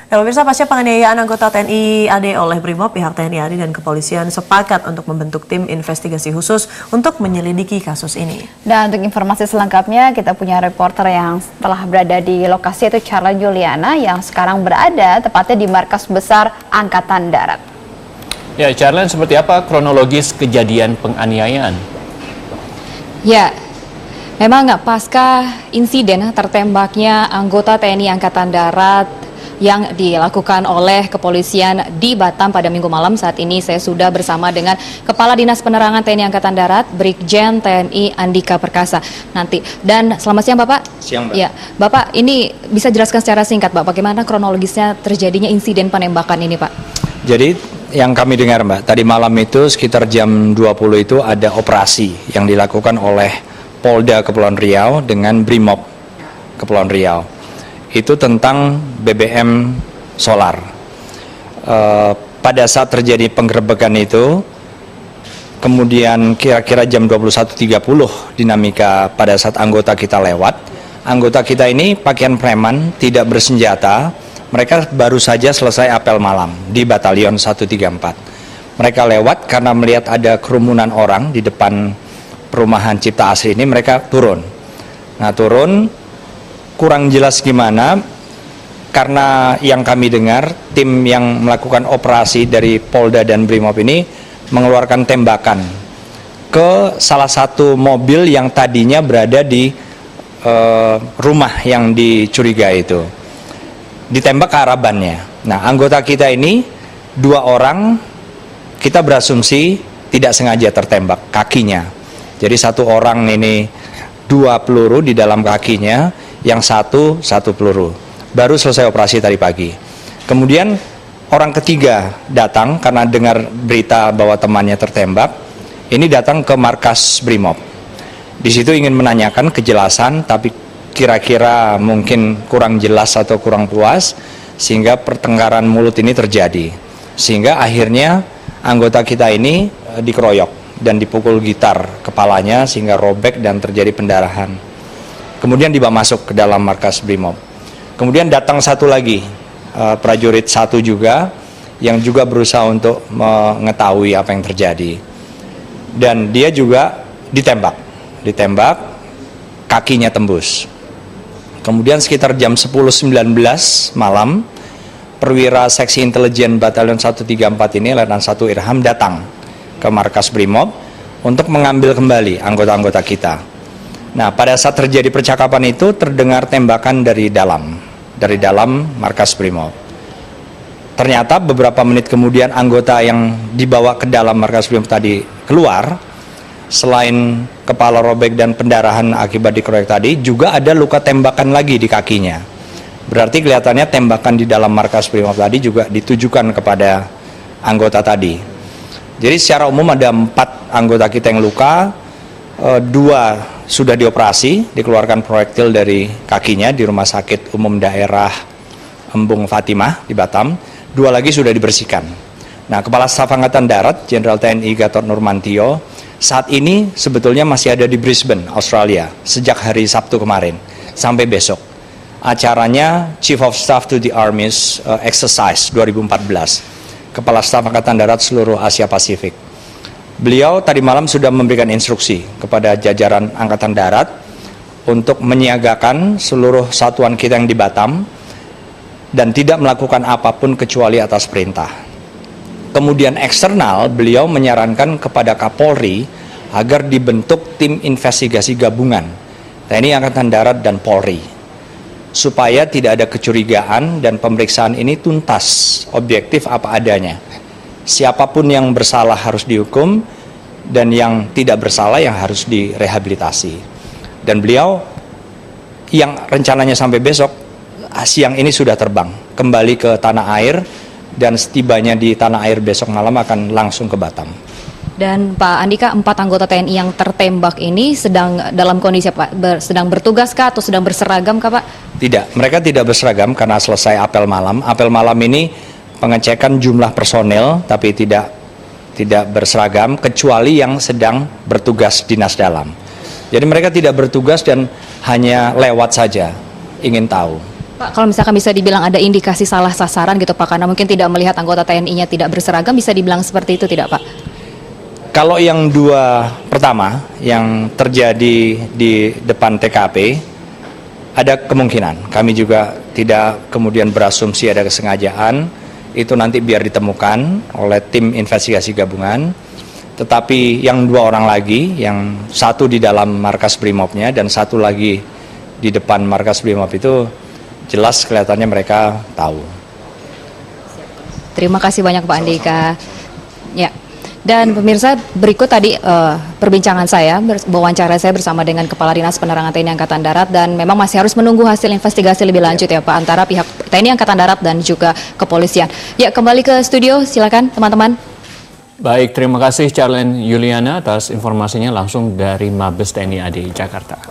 Dan pemirsa, pasca penganiayaan anggota TNI AD oleh Brimob, pihak TNI AD dan kepolisian sepakat untuk membentuk tim investigasi khusus untuk menyelidiki kasus ini. Dan untuk informasi selengkapnya, kita punya reporter yang telah berada di lokasi, itu Charla Juliana, yang sekarang berada tepatnya di markas besar Angkatan Darat. Ya, Charla, seperti apa kronologis kejadian penganiayaan? Ya, memang pasca insiden tertembaknya anggota TNI Angkatan Darat yang dilakukan oleh kepolisian di Batam pada Minggu malam. Saat ini saya sudah bersama dengan Kepala Dinas Penerangan TNI Angkatan Darat, Brigjen TNI Andika Perkasa nanti. Dan selamat siang Bapak. Siang, Mbak. Ya, Bapak, ini bisa jelaskan secara singkat Pak, bagaimana kronologisnya terjadinya insiden penembakan ini Pak? Jadi yang kami dengar Mbak, tadi malam itu sekitar jam 20 itu ada operasi yang dilakukan oleh Polda Kepulauan Riau dengan Brimob Kepulauan Riau. Itu tentang BBM solar. Pada saat terjadi penggerebekan itu, kemudian kira-kira jam 21.30 dinamika pada saat anggota kita lewat. Anggota kita ini pakaian preman, tidak bersenjata. Mereka baru saja selesai apel malam di Batalion 134. Mereka lewat karena melihat ada kerumunan orang di depan perumahan Cipta Asri ini, mereka turun. Nah, turun kurang jelas gimana, karena yang kami dengar tim yang melakukan operasi dari Polda dan Brimob ini mengeluarkan tembakan ke salah satu mobil yang tadinya berada di rumah yang dicurigai itu. Ditembak ke arah bannya. Nah, anggota kita ini 2 orang kita berasumsi tidak sengaja tertembak kakinya. Jadi 1 orang ini 2 peluru di dalam kakinya, yang satu peluru. Baru selesai operasi tadi pagi. Kemudian orang ketiga datang karena dengar berita bahwa temannya tertembak. Ini datang ke markas Brimob. Di situ ingin menanyakan kejelasan, tapi kira-kira mungkin kurang jelas atau kurang puas, sehingga pertengkaran mulut ini terjadi. Sehingga akhirnya anggota kita ini dikeroyok dan dipukul gitar kepalanya sehingga robek dan terjadi pendarahan. Kemudian dibawa masuk ke dalam markas Brimob. Kemudian datang satu lagi, prajurit 1 juga, yang juga berusaha untuk mengetahui apa yang terjadi. Dan dia juga ditembak, kakinya tembus. Kemudian sekitar jam 10.19 malam, perwira seksi intelijen Batalion 134 ini, Letnan 1 Irham, datang ke markas Brimob untuk mengambil kembali anggota-anggota kita. Nah, pada saat terjadi percakapan itu terdengar tembakan dari dalam markas Brimob. Ternyata beberapa menit kemudian anggota yang dibawa ke dalam markas Brimob tadi keluar. Selain kepala robek dan pendarahan akibat dikeroyok tadi, juga ada luka tembakan lagi di kakinya. Berarti kelihatannya tembakan di dalam markas Brimob tadi juga ditujukan kepada anggota tadi. Jadi secara umum ada 4 anggota kita yang luka, 2 sudah dioperasi, dikeluarkan proyektil dari kakinya di Rumah Sakit Umum Daerah Embung Fatimah di Batam. 2 lagi sudah dibersihkan. Nah, Kepala Staf Angkatan Darat Jenderal TNI Gatot Nurmantio saat ini sebetulnya masih ada di Brisbane, Australia, sejak hari Sabtu kemarin sampai besok. Acaranya Chief of Staff to the Army's Exercise 2014, Kepala Staf Angkatan Darat seluruh Asia Pasifik. Beliau tadi malam sudah memberikan instruksi kepada jajaran Angkatan Darat untuk menyiagakan seluruh satuan kita yang di Batam dan tidak melakukan apapun kecuali atas perintah. Kemudian eksternal, beliau menyarankan kepada Kapolri agar dibentuk tim investigasi gabungan TNI Angkatan Darat dan Polri, supaya tidak ada kecurigaan dan pemeriksaan ini tuntas, objektif apa adanya. Siapapun yang bersalah harus dihukum dan yang tidak bersalah yang harus direhabilitasi. Dan beliau yang rencananya sampai besok, siang ini sudah terbang kembali ke tanah air, dan setibanya di tanah air besok malam akan langsung ke Batam. Dan Pak Andika, 4 anggota TNI yang tertembak ini sedang dalam kondisi apa? Sedang bertugas kah atau sedang berseragam kah Pak? Tidak, mereka tidak berseragam karena selesai apel malam. Apel malam ini pengecekan jumlah personel, tapi tidak berseragam kecuali yang sedang bertugas dinas dalam. Jadi mereka tidak bertugas dan hanya lewat saja, ingin tahu. Pak, kalau misalkan bisa dibilang ada indikasi salah sasaran gitu Pak, karena mungkin tidak melihat anggota TNI-nya tidak berseragam, bisa dibilang seperti itu tidak Pak? Kalau yang dua pertama yang terjadi di depan TKP, ada kemungkinan. Kami juga tidak kemudian berasumsi ada kesengajaan, itu nanti biar ditemukan oleh tim investigasi gabungan. Tetapi yang dua orang lagi, yang satu di dalam markas Brimobnya dan satu lagi di depan markas Brimob itu jelas kelihatannya mereka tahu. Terima kasih banyak Pak Andika. Ya. Dan pemirsa, berikut tadi perbincangan saya, wawancara saya bersama dengan Kepala Dinas Penerangan TNI Angkatan Darat, dan memang masih harus menunggu hasil investigasi lebih lanjut ya Pak, antara pihak TNI Angkatan Darat dan juga kepolisian. Ya, kembali ke studio, silakan teman-teman. Baik, terima kasih Charlene Juliana atas informasinya langsung dari Mabes TNI AD Jakarta.